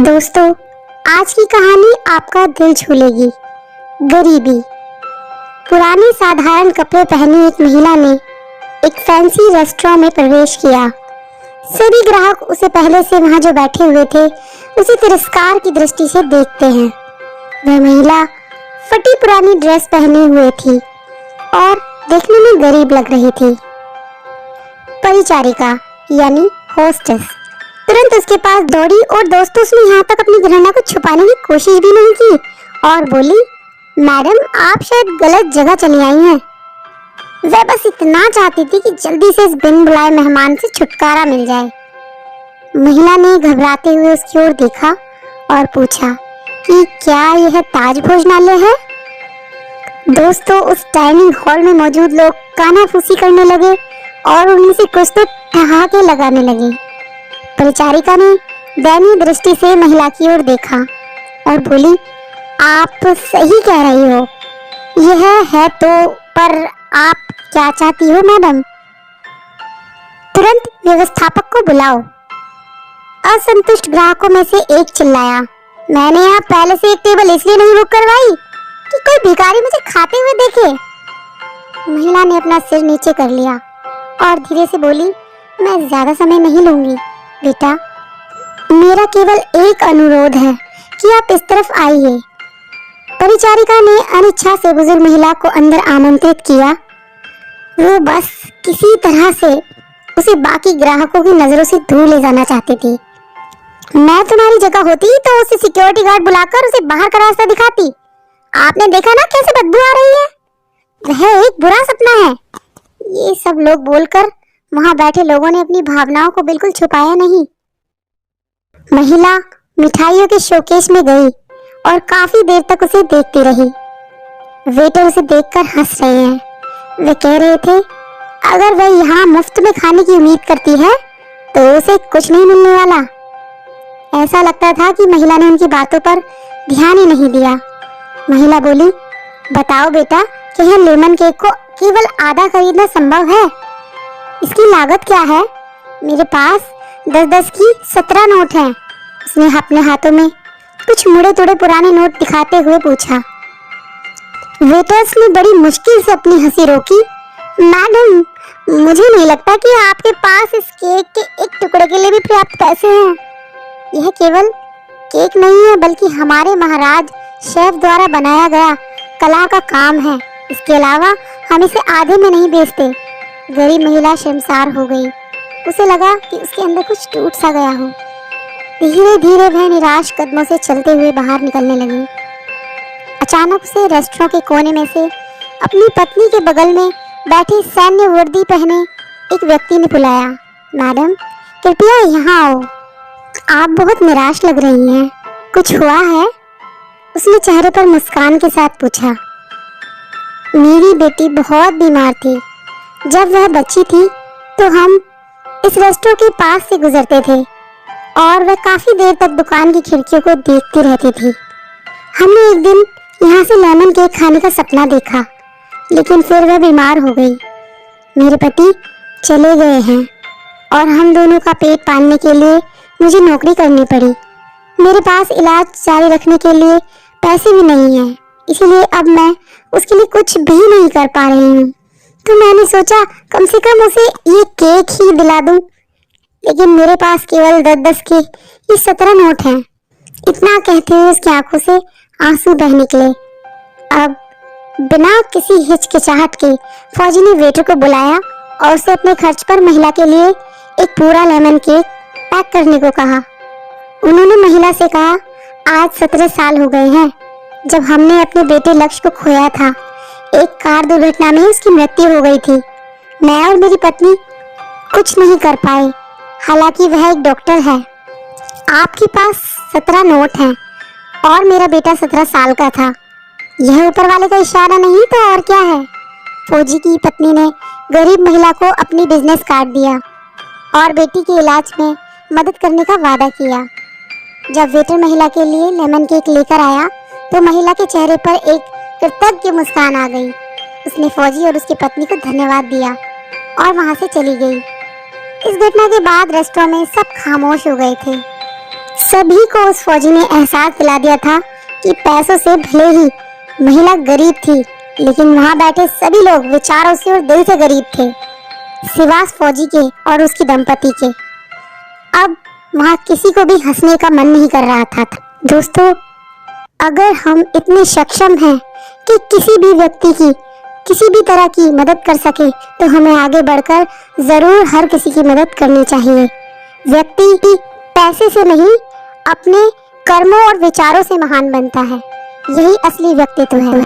दोस्तों, आज की कहानी आपका दिल छू लेगी। गरीबी। पुराने साधारण कपड़े पहनी एक महिला ने एक फैंसी रेस्टोरेंट में प्रवेश किया। सभी ग्राहक उसे पहले से वहां जो बैठे हुए थे उसे तिरस्कार की दृष्टि से देखते हैं। वह महिला फटी पुरानी ड्रेस पहने हुए थी और देखने में गरीब लग रही थी। परिचारिका यानी होस्टेस तुरंत उसके पास दौड़ी और दोस्तों उसने यहाँ तक अपनी घृणा को छुपाने की कोशिश भी नहीं की और बोली, मैडम आप शायद गलत जगह चली आई हैं। वह बस इतना चाहती थी कि जल्दी से इस बिन बुलाए मेहमान से छुटकारा मिल जाए। महिला ने घबराते हुए उसकी ओर देखा और पूछा कि क्या यह ताज भोजनालय है। दोस्तों, उस डाइनिंग हॉल में मौजूद लोग कानाफूसी करने लगे और उनमें से कुछ तो ठहाके लगाने लगे। परिचारिका ने दयनीय दृष्टि से महिला की ओर देखा और बोली, आप सही कह रही हो, यह है तो, पर आप क्या चाहती हो मैडम? तुरंत व्यवस्थापक को बुलाओ। असंतुष्ट ग्राहकों में से एक चिल्लाया, मैंने यहाँ पहले से एक टेबल इसलिए नहीं बुक करवाई कि कोई भिखारी मुझे खाते हुए देखे। महिला ने अपना सिर नीचे कर लिया और धीरे से बोली, मैं ज्यादा समय नहीं लूंगी बेटा, मेरा केवल एक अनुरोध है कि आप इस तरफ आइए। परिचारिका ने अनिच्छा से बुजुर्ग महिला को अंदर आमंत्रित किया। वो बस किसी तरह से उसे बाकी ग्राहकों की नजरों से दूर ले जाना चाहती थी। मैं तुम्हारी जगह होती तो उसे सिक्योरिटी गार्ड बुलाकर उसे बाहर का रास्ता दिखाती। आपने देखा ना कैसे बदबू आ रही है, वह एक बुरा सपना है। ये सब लोग बोलकर वहां बैठे लोगों ने अपनी भावनाओं को बिल्कुल छुपाया नहीं। महिला मिठाइयों के शोकेस में गई और काफी देर तक उसे देखती रही। वेटर उसे देखकर हंस रहे हैं। वे कह रहे थे, अगर वह यहाँ मुफ्त में खाने की उम्मीद करती है तो उसे कुछ नहीं मिलने वाला। ऐसा लगता था कि महिला ने उनकी बातों पर ध्यान ही नहीं दिया। महिला बोली, बताओ बेटा, क्या यह लेमन केक को केवल आधा खरीदना संभव है? इसकी लागत क्या है? मेरे पास 10-10 की 17 नोट हैं। उसने अपने हाथों में कुछ मुड़े तुड़े पुराने नोट दिखाते हुए पूछा। वेटर्स ने बड़ी मुश्किल से अपनी हंसी रोकी। मैडम, मुझे नहीं लगता कि आपके पास इस केक के एक टुकड़े के लिए भी पर्याप्त पैसे हैं। यह केवल केक नहीं है बल्कि हमारे महाराज शेफ द्वारा बनाया गया कला का काम है। इसके अलावा हम इसे आधे में नहीं बेचते। गरीब महिला शर्मसार हो गई। उसे लगा कि उसके अंदर कुछ टूट सा गया हो। धीरे धीरे वह निराश कदमों से चलते हुए बाहर निकलने लगी। अचानक उसे रेस्टोरेंट के कोने में से अपनी पत्नी के बगल में बैठे सैन्य वर्दी पहने एक व्यक्ति ने बुलाया, मैडम कृपया यहाँ आओ, आप बहुत निराश लग रही हैं, कुछ हुआ है? उसने चेहरे पर मुस्कान के साथ पूछा। मेरी बेटी बहुत बीमार थी। जब वह बच्ची थी तो हम इस रेस्टोरेंट के पास से गुजरते थे और वह काफी देर तक दुकान की खिड़कियों को देखती रहती थी। हमने एक दिन यहाँ से लेमन केक खाने का सपना देखा, लेकिन फिर वह बीमार हो गई। मेरे पति चले गए हैं और हम दोनों का पेट पालने के लिए मुझे नौकरी करनी पड़ी। मेरे पास इलाज जारी रखने के लिए पैसे भी नहीं हैं, इसलिए अब मैं उसके लिए कुछ भी नहीं कर पा रही हूँ। तो मैंने सोचा कम से कम उसे ये केक ही दिला दूं, लेकिन मेरे पास केवल 10-10 के ये 17 नोट हैं। इतना कहते हुए उसकी आंखों से आंसू बह निकले। अब बिना किसी हिचकिचाहट के फौजी ने वेटर को बुलाया और उसे अपने खर्च पर महिला के लिए एक पूरा लेमन केक पैक करने को कहा। उन्होंने महिला से कहा, आज 17 साल हो गए हैं जब हमने अपने बेटे लक्ष्य को खोया था। एक कार दुर्घटना में उसकी मृत्यु हो गई थी। मैं और मेरी पत्नी कुछ नहीं कर पाए, हालांकि वह एक डॉक्टर है। आपके पास 17 नोट हैं और मेरा बेटा 17 साल का था। यह ऊपर वाले का इशारा नहीं तो और क्या है? फौजी की पत्नी ने गरीब महिला को अपनी बिजनेस कार्ड दिया और बेटी के इलाज में मदद करने का वादा किया। जब वेटर महिला के लिए लेमन केक लेकर आया तो महिला के चेहरे पर एक कृतज्ञ मुस्कान आ गई। उसने फौजी और उसकी पत्नी को धन्यवाद दिया और वहां से चली गई। इस घटना के बाद रेस्टोरेंट में सब खामोश हो गए थे। सभी को उस फौजी ने एहसास दिला दिया था कि पैसों से भले ही महिला गरीब थी, लेकिन वहां बैठे सभी लोग विचारों से और दिल से गरीब थे, सिवाय फौजी के और उसकी दंपति के। अब वहां किसी को भी हंसने का मन नहीं कर रहा था। दोस्तों, अगर हम इतने सक्षम हैं कि किसी भी व्यक्ति की किसी भी तरह की मदद कर सके, तो हमें आगे बढ़कर जरूर हर किसी की मदद करनी चाहिए। व्यक्ति पैसे से नहीं, अपने कर्मों और विचारों से महान बनता है। यही असली व्यक्तित्व है।